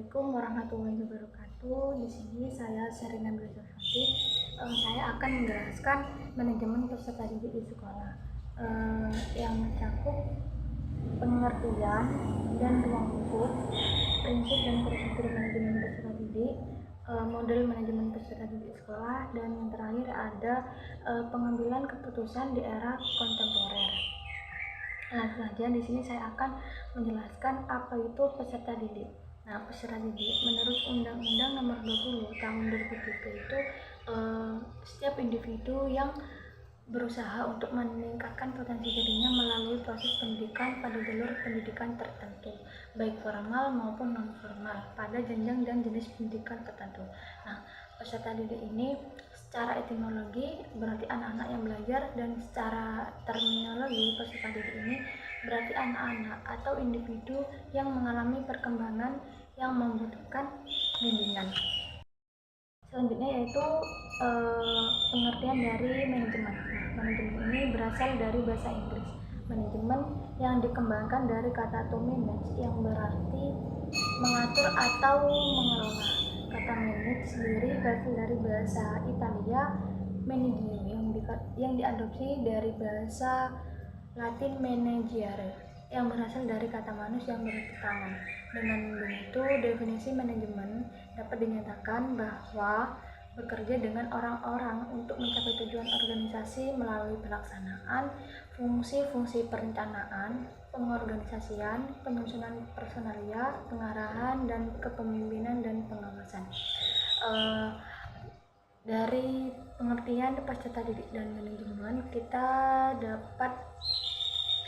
Assalamualaikum warahmatullahi wabarakatuh. Di sini saya Serina Brazafati. Saya akan menjelaskan manajemen peserta didik di sekolah yang mencakup pengertian dan ruang lingkup, prinsip dan prosedur manajemen peserta didik, model manajemen peserta didik sekolah, dan yang terakhir ada pengambilan keputusan di era kontemporer. Langsung saja, di sini saya akan menjelaskan apa itu peserta didik. Nah, peserta didik menurut Undang-Undang Nomor 20 Tahun 2003 itu setiap individu yang berusaha untuk meningkatkan potensi dirinya melalui proses pendidikan pada jalur pendidikan tertentu, baik formal maupun non formal, pada jenjang dan jenis pendidikan tertentu. Nah, peserta didik ini secara etimologi berarti anak-anak yang belajar, dan secara terminologi peserta didik ini berarti anak-anak atau individu yang mengalami perkembangan yang membutuhkan bimbingan. Selanjutnya yaitu pengertian dari manajemen. Nah, manajemen ini berasal dari bahasa Inggris. Manajemen yang dikembangkan dari kata to manage yang berarti mengatur atau mengelola. Kata manage sendiri berasal dari bahasa Italia managio yang diadopsi dari bahasa Latin managere yang berasal dari kata manus yang berarti tangan. Dengan begitu, definisi manajemen dapat dinyatakan bahwa bekerja dengan orang-orang untuk mencapai tujuan organisasi melalui pelaksanaan fungsi-fungsi perencanaan, pengorganisasian, penyusunan personalia, pengarahan, dan kepemimpinan dan pengawasan. Dari pengertian peserta didik dan manajemen, kita dapat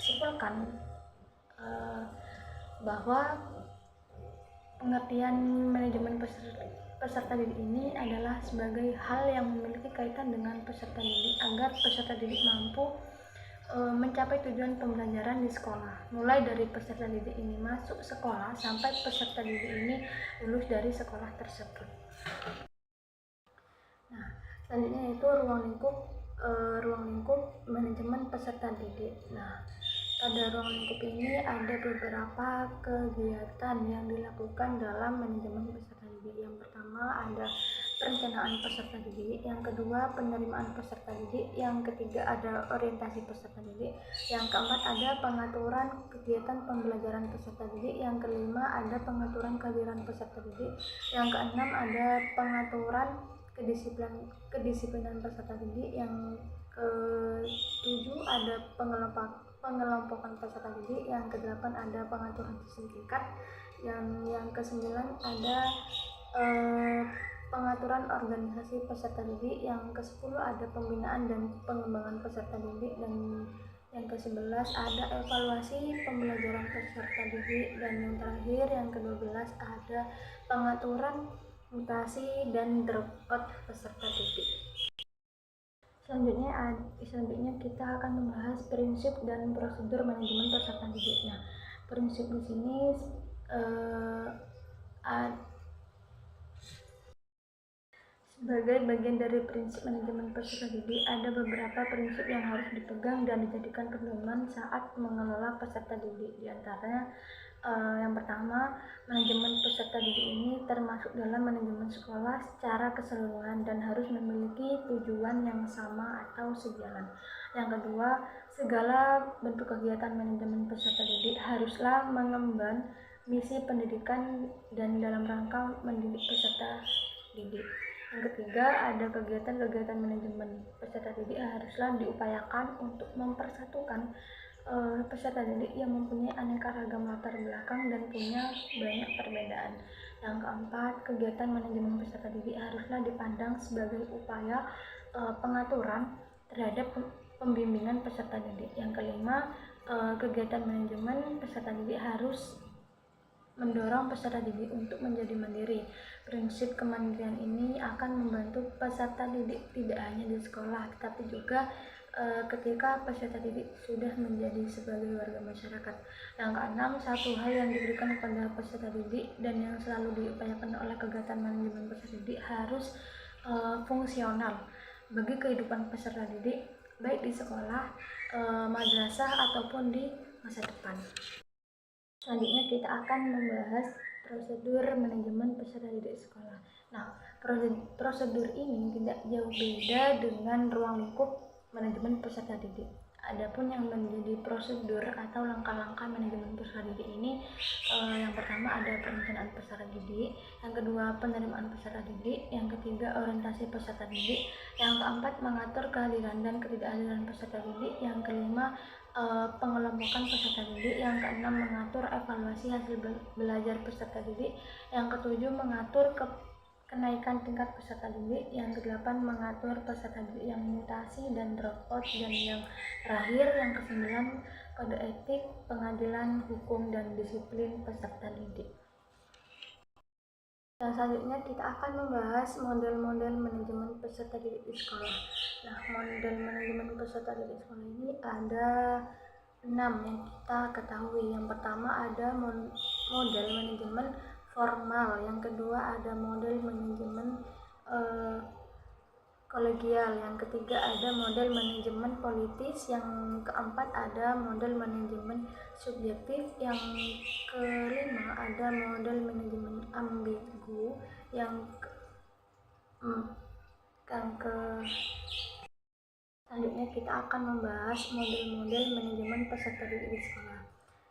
simpulkan bahwa pengertian manajemen peserta didik ini adalah sebagai hal yang memiliki kaitan dengan peserta didik agar peserta didik mampu mencapai tujuan pembelajaran di sekolah, mulai dari peserta didik ini masuk sekolah sampai peserta didik ini lulus dari sekolah tersebut. Nah, selanjutnya itu ruang lingkup manajemen peserta didik. Nah, pada ruang lingkup ini ada beberapa kegiatan yang dilakukan dalam manajemen peserta didik. Yang pertama ada perencanaan peserta didik, yang kedua penerimaan peserta didik, yang ketiga ada orientasi peserta didik, yang keempat ada pengaturan kegiatan pembelajaran peserta didik, yang kelima ada pengaturan kehadiran peserta didik, yang keenam ada pengaturan kedisiplinan peserta didik, yang ketujuh ada pengelompokan peserta didik, yang kedelapan ada pengaturan sistem tingkat, yang kesembilan ada pengaturan organisasi peserta didik, yang ke-10 ada pembinaan dan pengembangan peserta didik, dan yang ke-11 ada evaluasi pembelajaran peserta didik, dan yang terakhir yang ke-12 ada pengaturan mutasi dan dropout peserta didik. Selanjutnya kita akan membahas prinsip dan prosedur manajemen peserta didik. Nah, prinsip di sini sebagai bagian dari prinsip manajemen peserta didik, ada beberapa prinsip yang harus dipegang dan dijadikan pedoman saat mengelola peserta didik. Di antaranya yang pertama, manajemen peserta didik ini termasuk dalam manajemen sekolah secara keseluruhan dan harus memiliki tujuan yang sama atau sejalan. Yang kedua, segala bentuk kegiatan manajemen peserta didik haruslah mengemban misi pendidikan dan dalam rangka mendidik peserta didik. Yang ketiga, ada kegiatan-kegiatan manajemen peserta didik haruslah diupayakan untuk mempersatukan peserta didik yang mempunyai aneka ragam latar belakang dan punya banyak perbedaan. Yang keempat, kegiatan manajemen peserta didik haruslah dipandang sebagai upaya pengaturan terhadap pembimbingan peserta didik. Yang kelima, kegiatan manajemen peserta didik harus mendorong peserta didik untuk menjadi mandiri. Prinsip kemandirian ini akan membantu peserta didik tidak hanya di sekolah, tetapi juga ketika peserta didik sudah menjadi sebagai warga masyarakat. Yang keenam, satu hal yang diberikan kepada peserta didik dan yang selalu diupayakan oleh kegiatan manajemen peserta didik harus fungsional bagi kehidupan peserta didik, baik di sekolah, madrasah, ataupun di masa depan. Selanjutnya kita akan membahas prosedur manajemen peserta didik sekolah. Nah, prosedur ini tidak jauh beda dengan ruang lingkup manajemen peserta didik. Adapun yang menjadi prosedur atau langkah-langkah manajemen peserta didik ini, yang pertama ada perencanaan peserta didik, yang kedua penerimaan peserta didik, yang ketiga orientasi peserta didik, yang keempat mengatur kehadiran dan ketidakhadiran peserta didik, yang kelima pengelompokan peserta didik, yang keenam mengatur evaluasi hasil belajar peserta didik, yang ketujuh mengatur kenaikan tingkat peserta didik, yang kedelapan mengatur peserta didik yang mutasi dan dropout, dan yang terakhir yang kesembilan kode etik, pengadilan hukum dan disiplin peserta didik. Dan selanjutnya kita akan membahas model-model manajemen peserta didik di sekolah. Nah, model manajemen peserta didik sekolah ini ada 6 yang kita ketahui. Yang pertama ada model manajemen formal, yang kedua ada model manajemen kolegial, yang ketiga ada model manajemen politis, yang keempat ada model manajemen subjektif, yang kelima ada model manajemen ambigu, yang selanjutnya kita akan membahas model-model manajemen peserta didik di sekolah.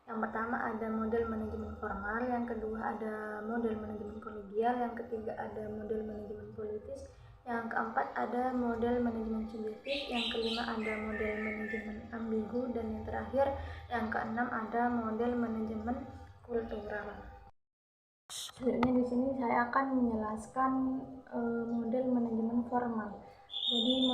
Yang pertama ada model manajemen formal, yang kedua ada model manajemen kolegial, yang ketiga ada model manajemen politis, yang keempat ada model manajemen subjektif, yang kelima ada model manajemen ambigu, dan yang terakhir yang keenam ada model manajemen kultural. Selanjutnya di sini saya akan menjelaskan model manajemen formal. Jadi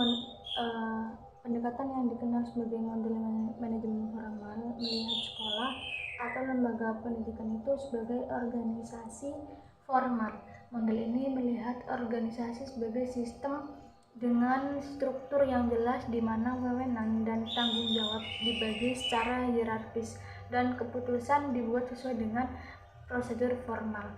pendekatan yang dikenal sebagai model manajemen formal melihat sekolah atau lembaga pendidikan itu sebagai organisasi formal. Model ini melihat organisasi sebagai sistem dengan struktur yang jelas di mana wewenang dan tanggung jawab dibagi secara hierarkis dan keputusan dibuat sesuai dengan prosedur formal.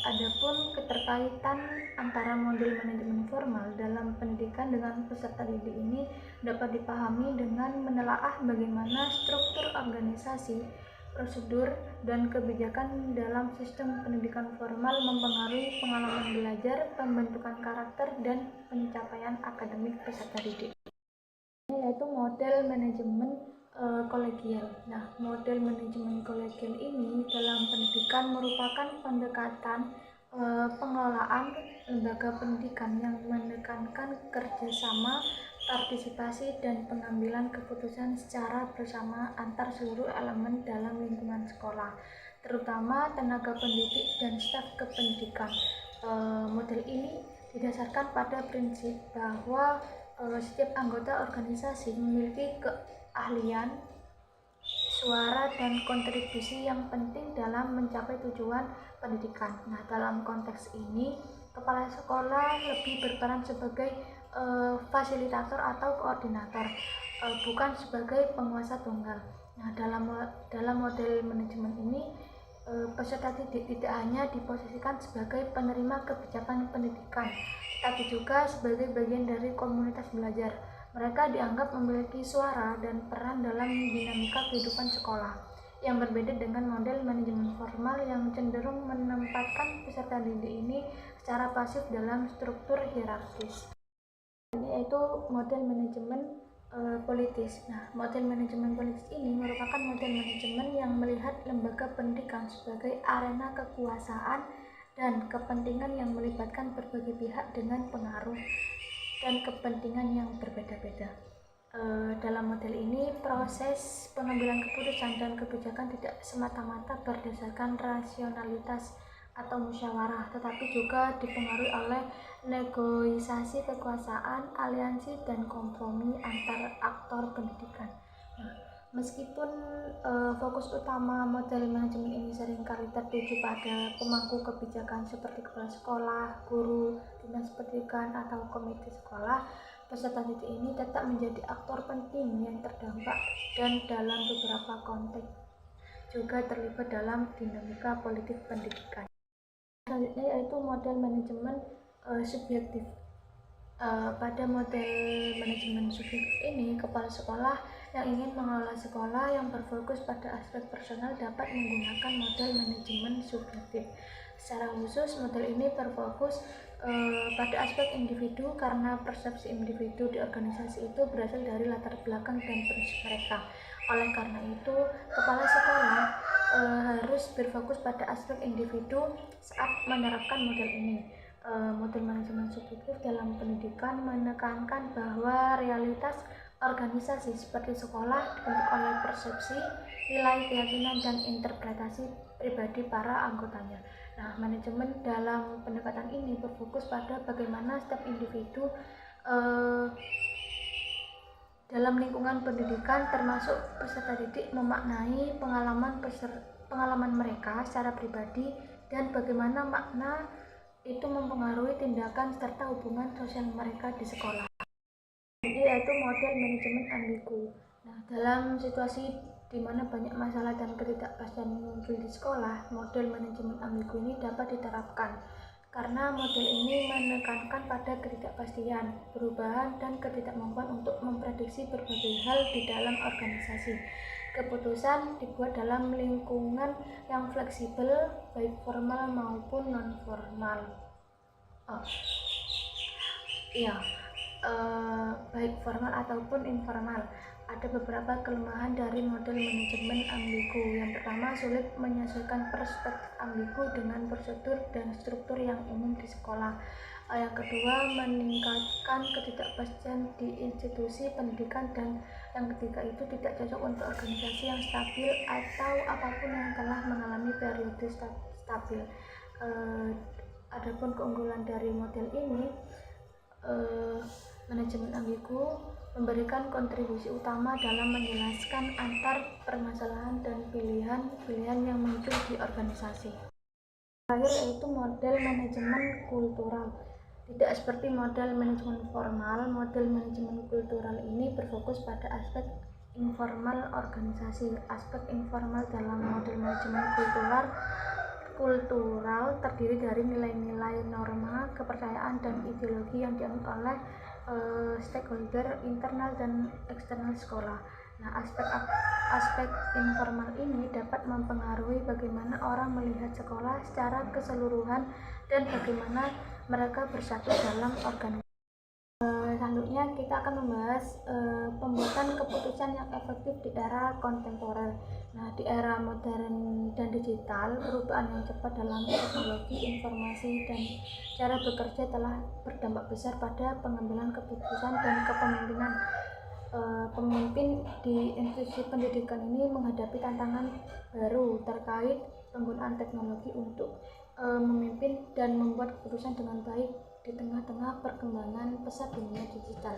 Adapun keterkaitan antara model manajemen formal dalam pendidikan dengan peserta didik ini dapat dipahami dengan menelaah bagaimana struktur organisasi, prosedur, dan kebijakan dalam sistem pendidikan formal mempengaruhi pengalaman belajar, pembentukan karakter, dan pencapaian akademik peserta didik. Yaitu model manajemen kolegial. Nah, model manajemen kolegial ini dalam pendidikan merupakan pendekatan pengelolaan lembaga pendidikan yang menekankan kerjasama, partisipasi, dan pengambilan keputusan secara bersama antar seluruh elemen dalam lingkungan sekolah, terutama tenaga pendidik dan staf kependidikan. Model ini didasarkan pada prinsip bahwa setiap anggota organisasi memiliki keahlian, suara, dan kontribusi yang penting dalam mencapai tujuan pendidikan. Nah, dalam konteks ini, kepala sekolah lebih berperan sebagai fasilitator atau koordinator, bukan sebagai penguasa tunggal. Nah, dalam model manajemen ini, peserta didik tidak hanya diposisikan sebagai penerima kebijakan pendidikan, tapi juga sebagai bagian dari komunitas belajar. Mereka dianggap memiliki suara dan peran dalam dinamika kehidupan sekolah, yang berbeda dengan model manajemen formal yang cenderung menempatkan peserta didik ini secara pasif dalam struktur hierarkis. Ini yaitu model manajemen politis. Nah, model manajemen politis ini merupakan model manajemen yang melihat lembaga pendidikan sebagai arena kekuasaan dan kepentingan yang melibatkan berbagai pihak dengan pengaruh dan kepentingan yang berbeda-beda. Dalam model ini, proses pengambilan keputusan dan kebijakan tidak semata-mata berdasarkan rasionalitas atau musyawarah, tetapi juga dipengaruhi oleh negosiasi kekuasaan, aliansi, dan kompromi antar aktor pendidikan. Nah, meskipun fokus utama model manajemen ini seringkali tertuju pada pemangku kebijakan seperti kepala sekolah, guru, dinas pendidikan, atau komite sekolah, peserta didik ini tetap menjadi aktor penting yang terdampak dan dalam beberapa konteks juga terlibat dalam dinamika politik pendidikan. Selanjutnya yaitu model manajemen subjektif. Pada model manajemen subjektif ini, kepala sekolah yang ingin mengelola sekolah yang berfokus pada aspek personal dapat menggunakan model manajemen subjektif. Secara khusus, model ini berfokus pada aspek individu karena persepsi individu di organisasi itu berasal dari latar belakang dan prinsip mereka. Oleh karena itu, kepala sekolah harus berfokus pada aspek individu saat menerapkan model ini. Model manajemen subjektif dalam pendidikan menekankan bahwa realitas organisasi seperti sekolah dibentuk oleh persepsi, nilai, keyakinan, dan interpretasi pribadi para anggotanya. Nah, manajemen dalam pendekatan ini berfokus pada bagaimana setiap individu dalam lingkungan pendidikan termasuk peserta didik memaknai pengalaman mereka secara pribadi dan bagaimana makna itu mempengaruhi tindakan serta hubungan sosial mereka di sekolah. Ini yaitu model manajemen ambigu. Nah, dalam situasi di mana banyak masalah dan ketidakpastian muncul di sekolah, model manajemen ambigu ini dapat diterapkan karena model ini menekankan pada ketidakpastian, perubahan, dan ketidakmampuan untuk memprediksi berbagai hal di dalam organisasi. Keputusan dibuat dalam lingkungan yang fleksibel, baik formal maupun non-formal. Baik formal ataupun informal. Ada beberapa kelemahan dari model manajemen ambigu. Yang pertama, sulit menyesuaikan perspektif ambigu dengan prosedur dan struktur yang umum di sekolah. Yang kedua, meningkatkan ketidakpastian di institusi pendidikan, dan yang ketiga itu tidak cocok untuk organisasi yang stabil atau apapun yang telah mengalami periode stabil. Adapun keunggulan dari model ini, manajemen ambigu memberikan kontribusi utama dalam menjelaskan antar permasalahan dan pilihan-pilihan yang muncul di organisasi. Terakhir yaitu model manajemen kultural. Tidak seperti model manajemen formal, model manajemen kultural ini berfokus pada aspek informal organisasi. Aspek informal dalam model manajemen kultural terdiri dari nilai-nilai, norma, kepercayaan, dan ideologi yang dianut oleh stakeholder internal dan eksternal sekolah. Nah, aspek informal ini dapat mempengaruhi bagaimana orang melihat sekolah secara keseluruhan dan bagaimana mereka bersatu dalam organisasi. Selanjutnya kita akan membahas pembuatan keputusan yang efektif di era kontemporer. Nah, di era modern dan digital, perubahan yang cepat dalam teknologi informasi dan cara bekerja telah berdampak besar pada pengambilan keputusan dan kepemimpinan. Pemimpin di institusi pendidikan ini menghadapi tantangan baru terkait penggunaan teknologi untuk memimpin dan membuat keputusan dengan baik di tengah-tengah perkembangan pesat dunia digital.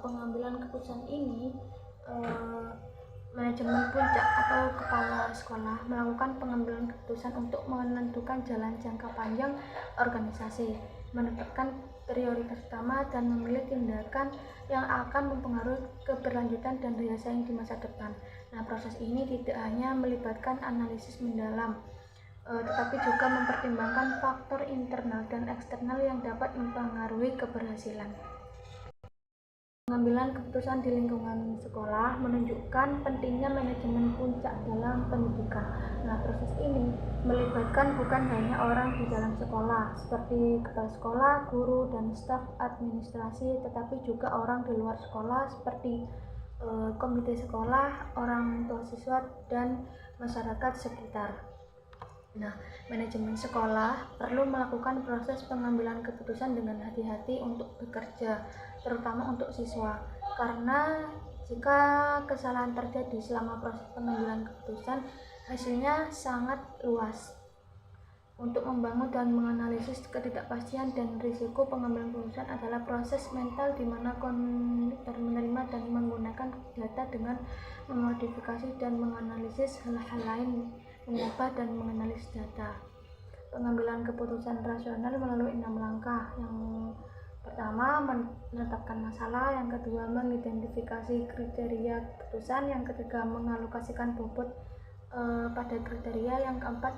Pengambilan keputusan ini, manajemen puncak atau kepala sekolah melakukan pengambilan keputusan untuk menentukan jalan jangka panjang organisasi, menetapkan prioritas utama, dan memilih tindakan yang akan mempengaruhi keberlanjutan dan daya saing di masa depan. Nah, proses ini tidak hanya melibatkan analisis mendalam, tetapi juga mempertimbangkan faktor internal dan eksternal yang dapat mempengaruhi keberhasilan. Pengambilan keputusan di lingkungan sekolah menunjukkan pentingnya manajemen puncak dalam pendidikan. Nah, proses ini melibatkan bukan hanya orang di dalam sekolah seperti kepala sekolah, guru, dan staf administrasi, tetapi juga orang di luar sekolah seperti komite sekolah, orang tua siswa, dan masyarakat sekitar. Nah, manajemen sekolah perlu melakukan proses pengambilan keputusan dengan hati-hati untuk bekerja, terutama untuk siswa, karena jika kesalahan terjadi selama proses pengambilan keputusan, hasilnya sangat luas. Untuk membangun dan menganalisis ketidakpastian dan risiko pengambilan keputusan adalah proses mental di mana kognitif menerima dan menggunakan data dengan memodifikasi dan menganalisis hal-hal lain, mengubah dan menganalisis data. Pengambilan keputusan rasional melalui 6 langkah. Yang pertama, menetapkan masalah. Yang kedua, mengidentifikasi kriteria keputusan. Yang ketiga, mengalokasikan bobot pada kriteria. Yang keempat,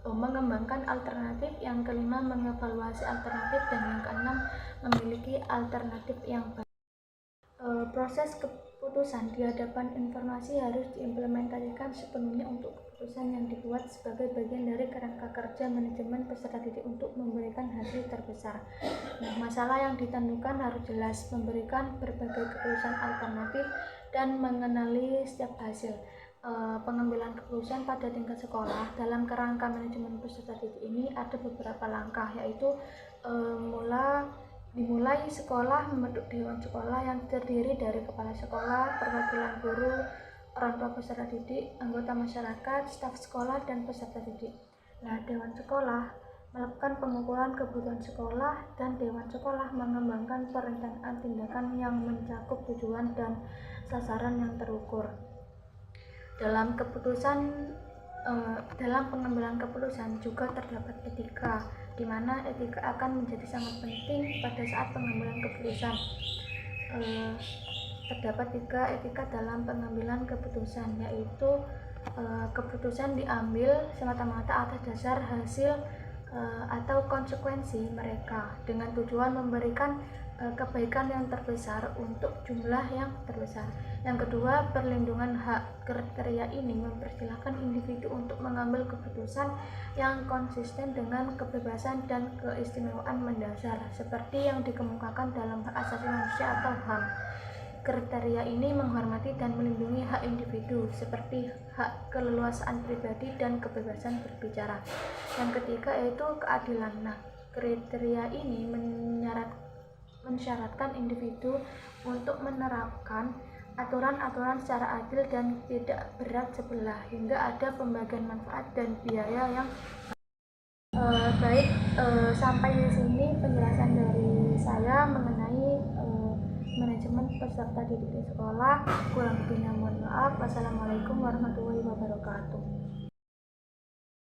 mengembangkan alternatif. Yang kelima, mengevaluasi alternatif. Dan yang keenam, memiliki alternatif yang baik. Proses keputusan di hadapan informasi harus diimplementasikan sepenuhnya untuk keputusan yang dibuat sebagai bagian dari kerangka kerja manajemen peserta didik untuk memberikan hasil terbesar. Nah, masalah yang ditentukan harus jelas, memberikan berbagai keputusan alternatif, dan mengenali setiap hasil pengambilan keputusan pada tingkat sekolah. Dalam kerangka manajemen peserta didik ini ada beberapa langkah, yaitu dimulai sekolah membentuk dewan sekolah yang terdiri dari kepala sekolah, perwakilan guru, orang tua peserta didik, anggota masyarakat, staf sekolah, dan peserta didik. Nah, dewan sekolah melakukan pengukuran kebutuhan sekolah, dan dewan sekolah mengembangkan perencanaan tindakan yang mencakup tujuan dan sasaran yang terukur. Dalam pengambilan keputusan juga terdapat etika, di mana etika akan menjadi sangat penting pada saat pengambilan keputusan. Terdapat 3 etika dalam pengambilan keputusan, yaitu keputusan diambil semata-mata atas dasar hasil atau konsekuensi mereka dengan tujuan memberikan kebaikan yang terbesar untuk jumlah yang terbesar. Yang kedua, perlindungan hak. Kriteria ini mempersilahkan individu untuk mengambil keputusan yang konsisten dengan kebebasan dan keistimewaan mendasar seperti yang dikemukakan dalam hak asasi manusia atau HAM. Kriteria ini menghormati dan melindungi hak individu seperti hak keleluasaan pribadi dan kebebasan berbicara. Yang ketiga yaitu keadilan. Nah, kriteria ini mensyaratkan individu untuk menerapkan aturan-aturan secara adil dan tidak berat sebelah hingga ada pembagian manfaat dan biaya yang baik. Sampai di sini penjelasan dari saya mengenai manajemen peserta didik di sekolah. Kurang lebihnya mohon maaf. Wassalamualaikum warahmatullahi wabarakatuh.